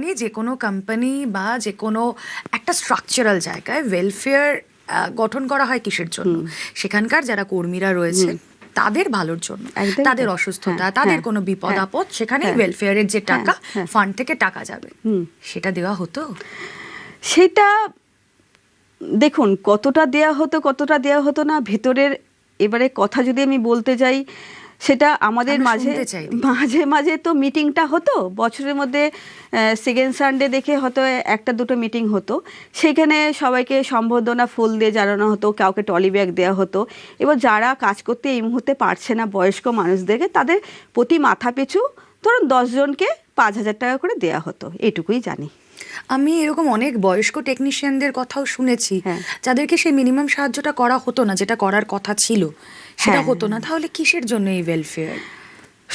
নিয়ে যে কোনো কোম্পানি বা যে কোনো একটা স্ট্রাকচারাল জায়গায় ওয়েলফেয়ার গঠন করা হয় কিসের জন্য? সেখানকার যারা কর্মীরা রয়েছে তাদের ভালোর জন্য, একদমই তাদের তাই। অসুস্থতা, হ্যাঁ, তাদের হ্যাঁ, কোনো বিপদ হ্যাঁ, আপদ, সেখানেই হ্যাঁ, ওয়েলফেয়ারের যে টাকা হ্যাঁ। ফান্ড থেকে টাকা যাবে, সেটা দেওয়া হতো? সেটা দেখুন, কতটা দেয়া হতো না ভেতরের। এবারে কথা যদি আমি বলতে যাই, সেটা আমাদের আমরা মাঝে শুনতে চাই দিদি। মাঝে মাঝে তো মিটিংটা হতো বছরের মধ্যে, সেকেন্ড সানডে দেখে হয়তো একটা দুটো মিটিং হতো। সেখানে সবাইকে সম্বর্ধনা ফুল দিয়ে জানানো হতো, কাউকে ট্রলি ব্যাগ দেওয়া হতো। এবার যারা কাজ করতে এই মুহূর্তে পারছে না, বয়স্ক মানুষদেরকে, তাদের প্রতি মাথা পিছু ধরুন 10 জনকে 5,000 টাকা করে দেয়া হতো, এটুকুই জানি। আমি এরকম অনেক বয়স্ক টেকনিশিয়ানদের কথাও শুনেছি হ্যাঁ। যাদেরকে সেই মিনিমাম সাহায্যটা করা হতো না, যেটা করার কথা ছিল সেটা হ্যাঁ। হতো না। তাহলে কিসের জন্য এই ওয়েলফেয়ার?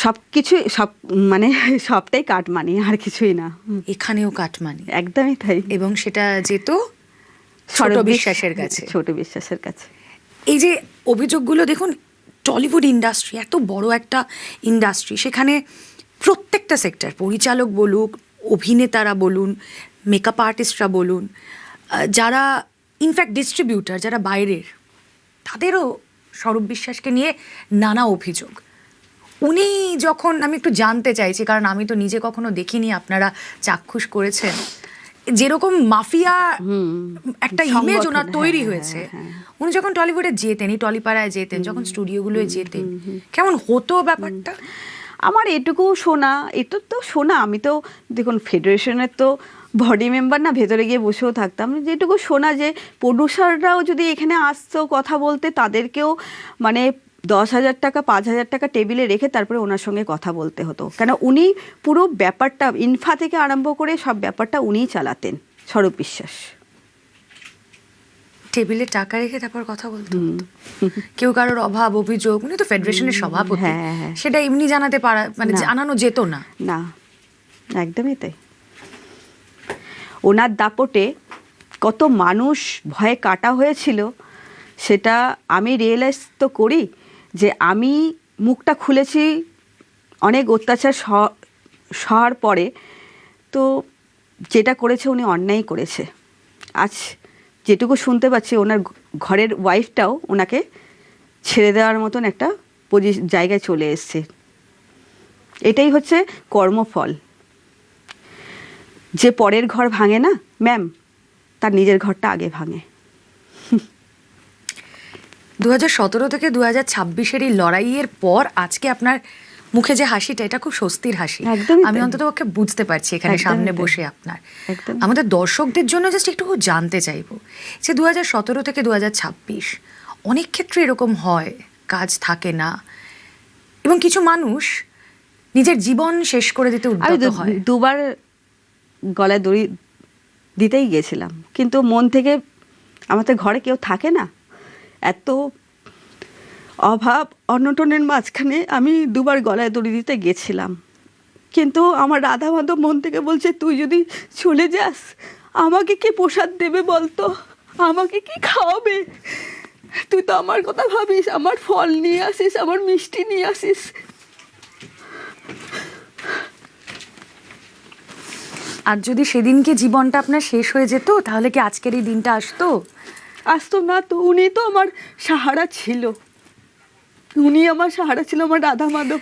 সব মানে সবটাই কাটমানি, আর কিছুই না। এখানেও কাটমানি, একদমই তাই। এবং সেটা যেত ছোট সরব বিশ্বাসের কাছে। ছোট বিশ্বাসের কাছে। এই যে অভিযোগগুলো দেখুন, টলিউড ইন্ডাস্ট্রি এত বড় একটা ইন্ডাস্ট্রি, সেখানে প্রত্যেকটা সেক্টর, পরিচালক বলুক, অভিনেতারা বলুন, মেকআপ আর্টিস্টরা বলুন, যারা ইনফ্যাক্ট ডিস্ট্রিবিউটার যারা বাইরের, তাদেরও স্বরূপ বিশ্বাসকে নিয়ে নানা অভিযোগ। উনি যখন, আমি একটু জানতে চাইছি কারণ আমি তো নিজে কখনো দেখিনি, আপনারা চাক্ষুষ করেছেন, যেরকম মাফিয়া একটা ইমেজ সংগঠন, ওনার তৈরি হ্যাঁ, হয়েছে, হ্যাঁ। উনি যখন টলিউডে যেতেন, এই টলিপাড়ায় যেতেন, যখন স্টুডিওগুলোয় যেতেন, কেমন হতো ব্যাপারটা? আমার এটুকু শোনা, এটা তো শোনা, আমি তো দেখুন ফেডারেশনের তো বডি মেম্বার না, ভেতরে গিয়ে বসেও থাকতাম। যেটুকু শোনা যে প্রডিউসাররাও যদি এখানে আসতো কথা বলতে, তাদেরকেও মানে 10,000 টাকা 5,000 টাকা টেবিলে রেখে তারপরে ওনার সঙ্গে কথা বলতে হতো, কেন উনি পুরো ব্যাপারটা ইনফা থেকে আরম্ভ করে সব ব্যাপারটা উনিই চালাতেন, স্বরূপ বিশ্বাস। টেবিলে টাকা রেখে তারপর কথা বলতো? কেউ কারোর অভাব অভিযোগ, উনি তো ফেডারেশনের সভাপতি, হ্যাঁ, হ্যাঁ। সেটা এমনি জানাতে পারা, মানে না। জানানো যেত না। না, একদমই তাই। ওনার দাপটে কত মানুষ ভয়ে কাটা হয়েছিল, সেটা আমি রিয়েলাইজ তো করি যে আমি মুখটা খুলেছি অনেক অত্যাচার সহার পরে, তো যেটা করেছে উনি অন্যায় করেছে। আজ যেটুকু শুনতে পাচ্ছি, ওনার ঘরের ওয়াইফটাও ওনাকে ছেড়ে দেওয়ার মতন একটা জায়গায় চলে এসছে। এটাই হচ্ছে কর্মফল। যে পরের ঘর ভাঙে না ম্যাম, তার নিজের ঘরটা আগে ভাঙে। 2017 থেকে 2026-এর এই লড়াইয়ের পর আজকে আপনার মুখে যে হাসিটা, এটা খুব স্বস্তির হাসি। একদমই আমি তাই। অন্তত পক্ষে বুঝতে পারছি এখানে একদমই সামনে তাই। বসে আপনার। একদমই। আমাদের দর্শকদের জন্য জাস্ট একটু জানতে চাইবো যে 2017 থেকে 2026 অনেক ক্ষেত্রে এরকম হয়, কাজ থাকে না এবং কিছু মানুষ নিজের জীবন শেষ করে দিতে আমি উদ্যত হয়। দুবার গলায় দড়ি দিতেই গেছিলাম, কিন্তু মন থেকে, আমার তো ঘরে কেউ থাকে না, এত অভাব অনটনের মাঝখানে আমি দুবার গলায় দড়ি দিতে গেছিলাম। কিন্তু আমার রাধা মাধব মন থেকে বলছে, তুই যদি চলে যাস আমাকে কে প্রসাদ দেবে বলতো, আমাকে কি খাওয়াবে? তুই তো আমার কথা ভাবিস, আমার ফল নিয়ে আসিস, আমার মিষ্টি নিয়ে আসিস। আর যদি সেদিনকে জীবনটা আপনার শেষ হয়ে যেত, তাহলে কি আজকের এই দিনটা আসতো? আসতো না তো। উনি তো আমার সাহারা ছিল, উনি আমার সাহারা ছিল, আমার রাধা মাধব।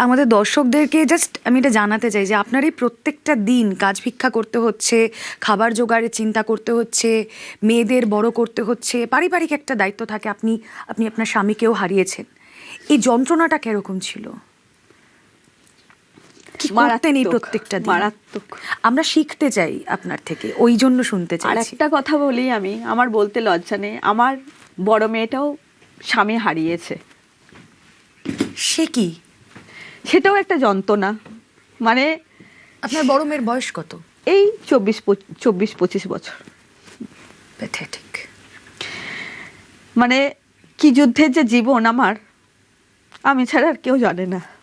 আমাদের দর্শকদেরকে জাস্ট আমি এটা জানাতে চাই যে আপনার এই প্রত্যেকটা দিন কাজ ভিক্ষা করতে হচ্ছে, খাবার জোগাড়ের চিন্তা করতে হচ্ছে, মেয়েদের বড় করতে হচ্ছে, পারিবারিক একটা দায়িত্ব থাকে, আপনি আপনার স্বামীকেও হারিয়েছেন। এই যন্ত্রণাটা কিরকম ছিল? কি করতেন এই প্রত্যেকটা দিন? মারাত্মক। আমরা শিখতে চাই আপনার থেকে, ওই জন্য শুনতে চাই। আর একটা কথা বলি, আমি আমার বলতে লজ্জা নেই, আমার বড় মেয়েটাও স্বামী হারিয়েছে। সে কি? সেটাও একটা যন্ত্রণা। মানে আপনার বড় মেয়ের বয়স কত? এই 24-25 বছর। প্যাথেটিক। মানে কি যুদ্ধের যে জীবন আমার, আমি ছাড়া আর কেউ জানে না।